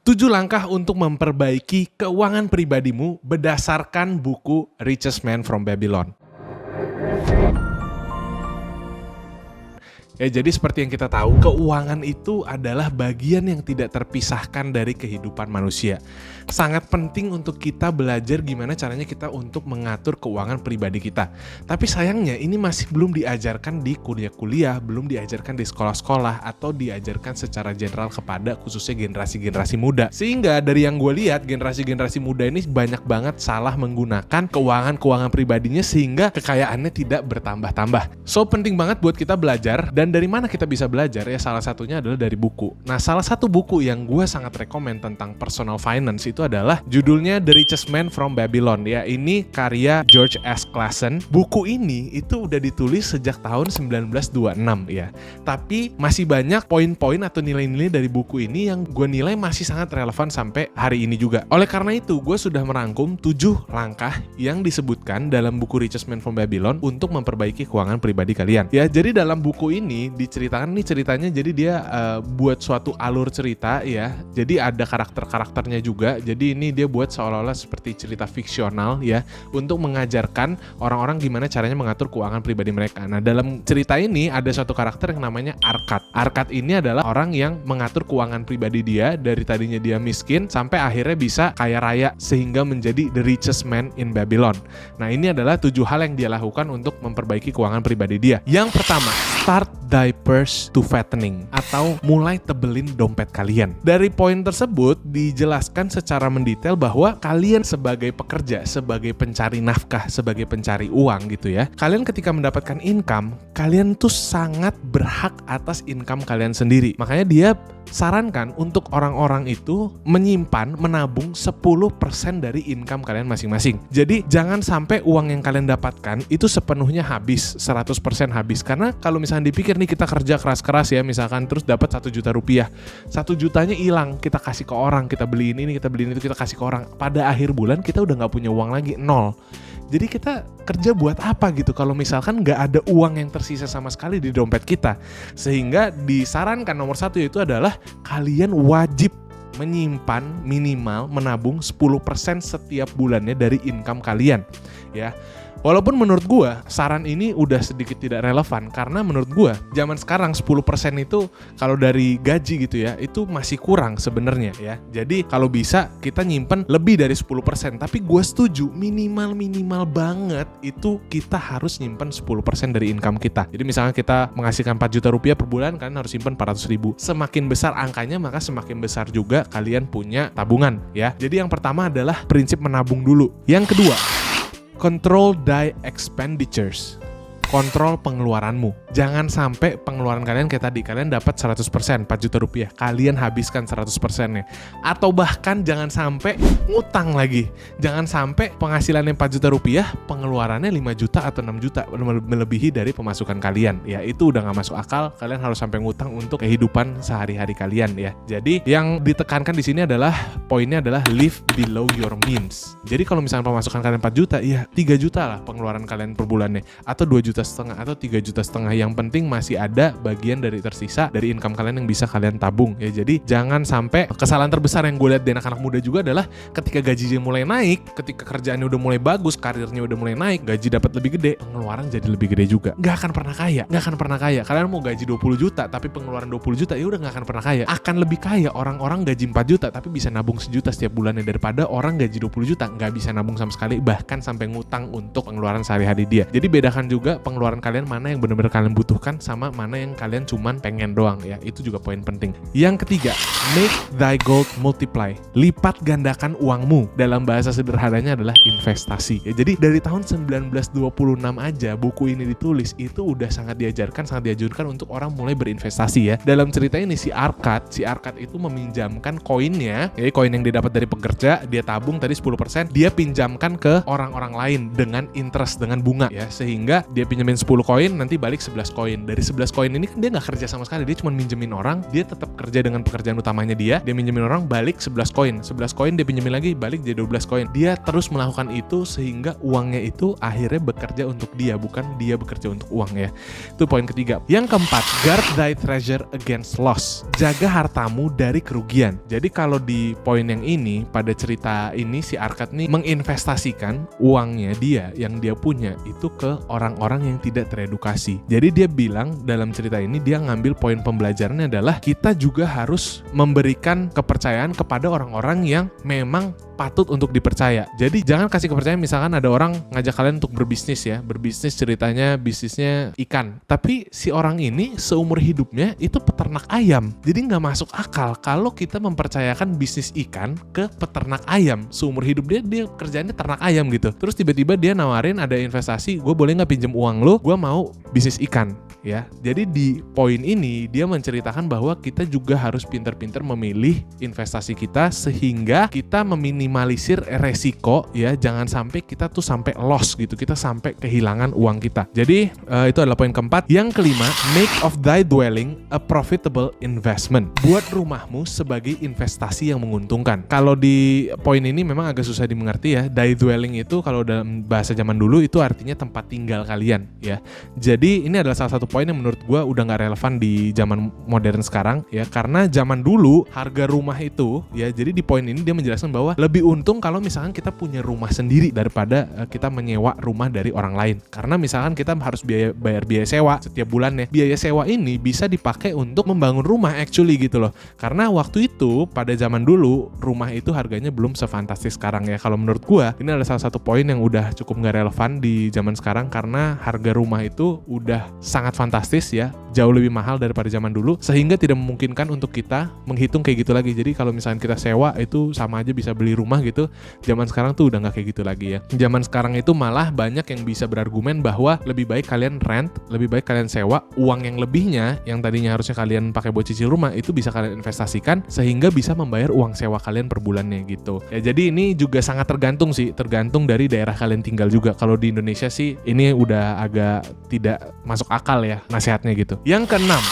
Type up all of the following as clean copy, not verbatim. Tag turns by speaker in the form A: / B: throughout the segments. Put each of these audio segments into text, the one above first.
A: 7 langkah untuk memperbaiki keuangan pribadimu berdasarkan buku Richest Man from Babylon. Ya, jadi seperti yang kita tahu, keuangan itu adalah bagian yang tidak terpisahkan dari kehidupan manusia. Sangat penting untuk kita belajar gimana caranya kita untuk mengatur keuangan pribadi kita. Tapi sayangnya ini masih belum diajarkan di kuliah-kuliah, belum diajarkan di sekolah-sekolah, atau diajarkan secara general kepada khususnya generasi-generasi muda. Sehingga dari yang gue lihat, generasi-generasi muda ini banyak banget salah menggunakan keuangan pribadinya sehingga kekayaannya tidak bertambah-tambah. So, penting banget buat kita belajar. Dan dari mana kita bisa belajar? Ya, salah satunya adalah dari buku. Nah, salah satu buku yang gue sangat rekomen tentang personal finance itu adalah judulnya The Richest Man from Babylon. Ya, ini karya George S. Clason. Buku ini itu udah ditulis sejak tahun 1926 ya. Tapi masih banyak poin-poin atau nilai-nilai dari buku ini yang gue nilai masih sangat relevan sampai hari ini juga. Oleh karena itu, gue sudah merangkum 7 langkah yang disebutkan dalam buku Richest Man from Babylon untuk memperbaiki keuangan pribadi kalian. Ya, jadi dalam buku ini diceritakan nih ceritanya, jadi dia buat suatu alur cerita ya. Jadi ada karakter-karakternya juga. Jadi ini dia buat seolah-olah seperti cerita fiksional ya, untuk mengajarkan orang-orang gimana caranya mengatur keuangan pribadi mereka. Nah, dalam cerita ini ada suatu karakter yang namanya Arkad. Arkad ini adalah orang yang mengatur keuangan pribadi dia dari tadinya dia miskin sampai akhirnya bisa kaya raya sehingga menjadi the richest man in Babylon. Nah, ini adalah 7 hal yang dia lakukan untuk memperbaiki keuangan pribadi dia. Yang pertama, start thy purse to fattening, atau mulai tebelin dompet kalian. Dari poin tersebut dijelaskan secara mendetail bahwa kalian sebagai pekerja, sebagai pencari nafkah, sebagai pencari uang gitu ya, kalian ketika mendapatkan income, kalian tuh sangat berhak atas income kalian sendiri. Makanya dia sarankan untuk orang-orang itu menyimpan, menabung 10% dari income kalian masing-masing. Jadi jangan sampai uang yang kalian dapatkan itu sepenuhnya habis, 100% habis. Karena kalau misalnya dipikir nih, kita kerja keras-keras ya misalkan, terus dapat 1 juta rupiah, 1 jutanya hilang, kita kasih ke orang, kita beliin ini, kita beliin itu, kita kasih ke orang. Pada akhir bulan kita udah gak punya uang lagi, 0. Jadi kita kerja buat apa gitu kalau misalkan nggak ada uang yang tersisa sama sekali di dompet kita. Sehingga disarankan nomor 1 yaitu adalah kalian wajib menyimpan minimal menabung 10% setiap bulannya dari income kalian ya. Walaupun menurut gue saran ini udah sedikit tidak relevan, karena menurut gue zaman sekarang 10% itu kalau dari gaji gitu ya, itu masih kurang sebenarnya ya. Jadi kalau bisa kita nyimpen lebih dari 10%, tapi gue setuju minimal banget itu kita harus nyimpen 10% dari income kita. Jadi misalnya kita menghasilkan 4 juta rupiah per bulan, kalian harus simpen 400 ribu. Semakin besar angkanya, maka semakin besar juga kalian punya tabungan ya. Jadi yang pertama adalah prinsip menabung dulu. Yang kedua, control thy expenditures. Kontrol pengeluaranmu. Jangan sampai pengeluaran kalian kayak tadi, kalian dapat 100%, 4 juta rupiah, kalian habiskan 100%-nya. Atau bahkan jangan sampai ngutang lagi. Jangan sampai penghasilannya 4 juta rupiah, pengeluarannya 5 juta atau 6 juta, melebihi dari pemasukan kalian. Ya, itu udah gak masuk akal, kalian harus sampai ngutang untuk kehidupan sehari-hari kalian ya. Jadi yang ditekankan di sini adalah, poinnya adalah live below your means. Jadi kalau misalnya pemasukan kalian 4 juta, ya 3 juta lah pengeluaran kalian per bulannya. Atau 2,5 juta atau 3,5 juta. Yang penting masih ada bagian dari tersisa dari income kalian yang bisa kalian tabung ya. Jadi jangan sampai, kesalahan terbesar yang gue lihat dari anak-anak muda juga adalah ketika gajinya mulai naik, ketika kerjaannya udah mulai bagus, karirnya udah mulai naik, gaji dapat lebih gede, pengeluaran jadi lebih gede juga. Gak akan pernah kaya. Kalian mau gaji 20 juta tapi pengeluaran 20 juta, ya udah gak akan pernah kaya. Akan lebih kaya orang-orang gaji 4 juta tapi bisa nabung 1 juta setiap bulannya, daripada orang gaji 20 juta gak bisa nabung sama sekali, bahkan sampai ngutang untuk pengeluaran sehari-hari dia. Jadi bedakan juga pengeluaran kalian mana yang benar-benar kalian butuhkan sama mana yang kalian cuman pengen doang ya. Itu juga poin penting. Yang ketiga, make thy gold multiply. Lipat gandakan uangmu. Dalam bahasa sederhananya adalah investasi ya. Jadi dari tahun 1926 aja buku ini ditulis, itu udah sangat diajarkan untuk orang mulai berinvestasi ya. Dalam cerita ini si Arkad itu meminjamkan koinnya, ya koin yang dia dapat dari pekerja, dia tabung tadi 10%, dia pinjamkan ke orang-orang lain dengan interest, dengan bunga ya. Sehingga dia pinjamin 10 koin, nanti balik 11 11 koin. Dari 11 koin ini kan dia nggak kerja sama sekali, dia cuma minjemin orang, dia tetap kerja dengan pekerjaan utamanya dia minjemin orang, balik 11 koin. 11 koin dia pinjemin lagi, balik jadi 12 koin. Dia terus melakukan itu sehingga uangnya itu akhirnya bekerja untuk dia, bukan dia bekerja untuk uang ya. Itu poin ketiga. Yang keempat, guard thy treasure against loss. Jaga hartamu dari kerugian. Jadi kalau di poin yang ini, pada cerita ini si Arkad nih menginvestasikan uangnya dia yang dia punya itu ke orang-orang yang tidak teredukasi. Jadi dia bilang dalam cerita ini dia ngambil poin pembelajarannya adalah kita juga harus memberikan kepercayaan kepada orang-orang yang memang patut untuk dipercaya. Jadi jangan kasih kepercayaan misalkan ada orang ngajak kalian untuk berbisnis ya. Berbisnis ceritanya bisnisnya ikan. Tapi si orang ini seumur hidupnya itu peternak ayam. Jadi nggak masuk akal kalau kita mempercayakan bisnis ikan ke peternak ayam. Seumur hidup dia kerjaannya ternak ayam gitu. Terus tiba-tiba dia nawarin ada investasi, gue boleh nggak pinjem uang lo? Gue mau bisnis ikan. Ya, jadi di poin ini dia menceritakan bahwa kita juga harus pintar-pintar memilih investasi kita sehingga kita meminimalisir resiko ya, jangan sampai kita tuh sampai loss gitu, kita sampai kehilangan uang kita. Jadi itu adalah poin keempat. Yang kelima, make of thy dwelling a profitable investment. Buat rumahmu sebagai investasi yang menguntungkan. Kalau di poin ini memang agak susah dimengerti ya. Thy dwelling itu kalau dalam bahasa zaman dulu itu artinya tempat tinggal kalian ya. Jadi ini adalah salah satu poin yang menurut gue udah gak relevan di zaman modern sekarang ya, karena zaman dulu harga rumah itu ya, jadi di poin ini dia menjelaskan bahwa lebih untung kalau misalkan kita punya rumah sendiri daripada kita menyewa rumah dari orang lain, karena misalkan kita harus bayar biaya sewa setiap bulannya. Biaya sewa ini bisa dipakai untuk membangun rumah actually gitu loh, karena waktu itu pada zaman dulu rumah itu harganya belum sefantastis sekarang ya. Kalau menurut gue ini adalah salah satu poin yang udah cukup gak relevan di zaman sekarang, karena harga rumah itu udah sangat fantastis ya, jauh lebih mahal daripada zaman dulu, sehingga tidak memungkinkan untuk kita menghitung kayak gitu lagi. Jadi kalau misalnya kita sewa itu sama aja bisa beli rumah gitu. Zaman sekarang tuh udah gak kayak gitu lagi ya. Zaman sekarang itu malah banyak yang bisa berargumen bahwa lebih baik kalian rent, lebih baik kalian sewa, uang yang lebihnya yang tadinya harusnya kalian pakai buat cicil rumah itu bisa kalian investasikan sehingga bisa membayar uang sewa kalian per bulannya gitu. Ya jadi ini juga sangat tergantung sih, tergantung dari daerah kalian tinggal juga. Kalau di Indonesia sih ini udah agak tidak masuk akal ya nasihatnya gitu. Yang keenam,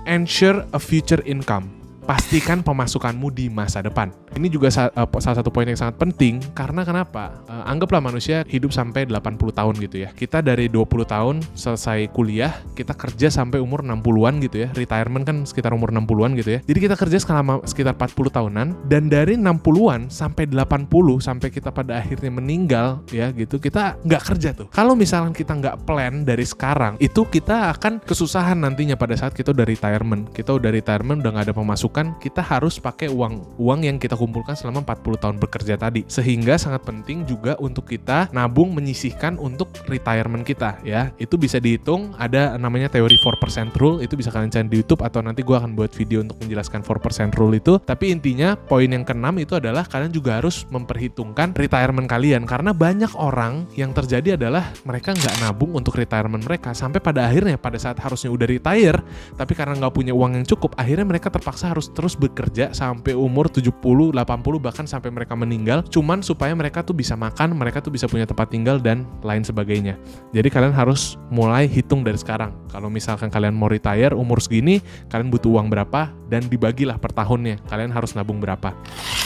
A: ensure a future income. Pastikan pemasukanmu di masa depan. Ini juga salah satu poin yang sangat penting, karena kenapa? Anggaplah manusia hidup sampai 80 tahun gitu ya. Kita dari 20 tahun selesai kuliah, kita kerja sampai umur 60-an gitu ya. Retirement kan sekitar umur 60-an gitu ya. Jadi kita kerja selama sekitar 40 tahunan, dan dari 60-an sampai 80 sampai kita pada akhirnya meninggal ya gitu, kita nggak kerja tuh. Kalau misalkan kita nggak plan dari sekarang, itu kita akan kesusahan nantinya pada saat kita udah retirement. Kita udah retirement, udah nggak ada pemasukan, kita harus pakai uang yang kita kumpulkan selama 40 tahun bekerja tadi. Sehingga sangat penting juga untuk kita nabung, menyisihkan untuk retirement kita ya. Itu bisa dihitung, ada namanya teori 4% rule, itu bisa kalian cari di YouTube atau nanti gue akan buat video untuk menjelaskan 4% rule itu. Tapi intinya poin yang keenam itu adalah kalian juga harus memperhitungkan retirement kalian, karena banyak orang yang terjadi adalah mereka nggak nabung untuk retirement mereka, sampai pada akhirnya pada saat harusnya udah retire tapi karena nggak punya uang yang cukup, akhirnya mereka terpaksa harus terus bekerja sampai umur 70, 80 bahkan sampai mereka meninggal, cuman supaya mereka tuh bisa makan, mereka tuh bisa punya tempat tinggal dan lain sebagainya. Jadi kalian harus mulai hitung dari sekarang. Kalau misalkan kalian mau retire umur segini, kalian butuh uang berapa dan dibagilah per tahunnya. Kalian harus nabung berapa.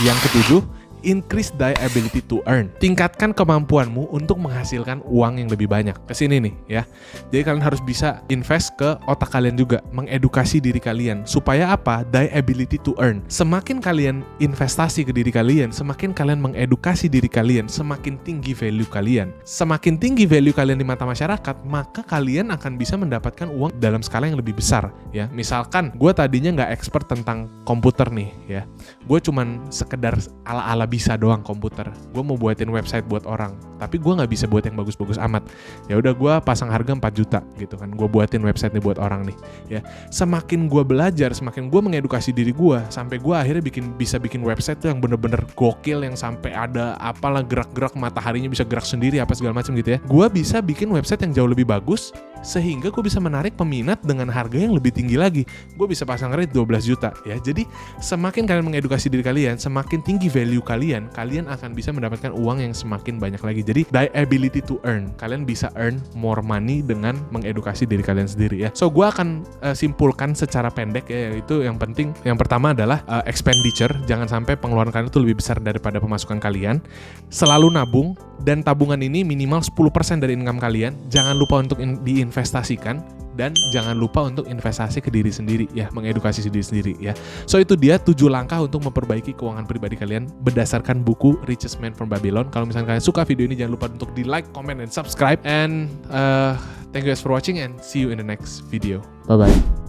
A: Yang ketujuh, increase thy ability to earn. Tingkatkan kemampuanmu untuk menghasilkan uang yang lebih banyak. Kesini nih ya. Jadi kalian harus bisa invest ke otak kalian juga, mengedukasi diri kalian. Supaya apa? Thy ability to earn. Semakin kalian investasi ke diri kalian, semakin kalian mengedukasi diri kalian, semakin tinggi value kalian. Semakin tinggi value kalian di mata masyarakat, maka kalian akan bisa mendapatkan uang dalam skala yang lebih besar ya. Misalkan gue tadinya nggak expert tentang komputer nih ya. Gue cuman sekedar ala-ala bisa doang komputer. Gue mau buatin website buat orang, tapi gue nggak bisa buat yang bagus-bagus amat. Ya udah gue pasang harga 4 juta gitu kan. Gue buatin website nih buat orang nih. Ya, semakin gue belajar, semakin gue mengedukasi diri gue, sampai gue akhirnya bisa bikin website tuh yang bener-bener gokil, yang sampai ada apalah gerak-gerak mataharinya bisa gerak sendiri apa segala macam gitu ya. Gue bisa bikin website yang jauh lebih bagus, sehingga gue bisa menarik peminat dengan harga yang lebih tinggi lagi. Gue bisa pasang rate 12 juta ya. Jadi semakin kalian mengedukasi diri kalian, semakin tinggi value kalian akan bisa mendapatkan uang yang semakin banyak lagi. Jadi the ability to earn, kalian bisa earn more money dengan mengedukasi diri kalian sendiri ya. So gue akan simpulkan secara pendek ya, yaitu yang penting, yang pertama adalah expenditure. Jangan sampai pengeluaran kalian itu lebih besar daripada pemasukan kalian. Selalu nabung, dan tabungan ini minimal 10% dari income kalian. Jangan lupa untuk diinvestasikan, dan jangan lupa untuk investasi ke diri sendiri ya, mengedukasi diri sendiri ya. So itu dia 7 langkah untuk memperbaiki keuangan pribadi kalian berdasarkan buku Richest Man from Babylon. Kalau misalnya kalian suka video ini, jangan lupa untuk di like, comment, and subscribe. And thank you guys for watching, and see you in the next video. Bye bye.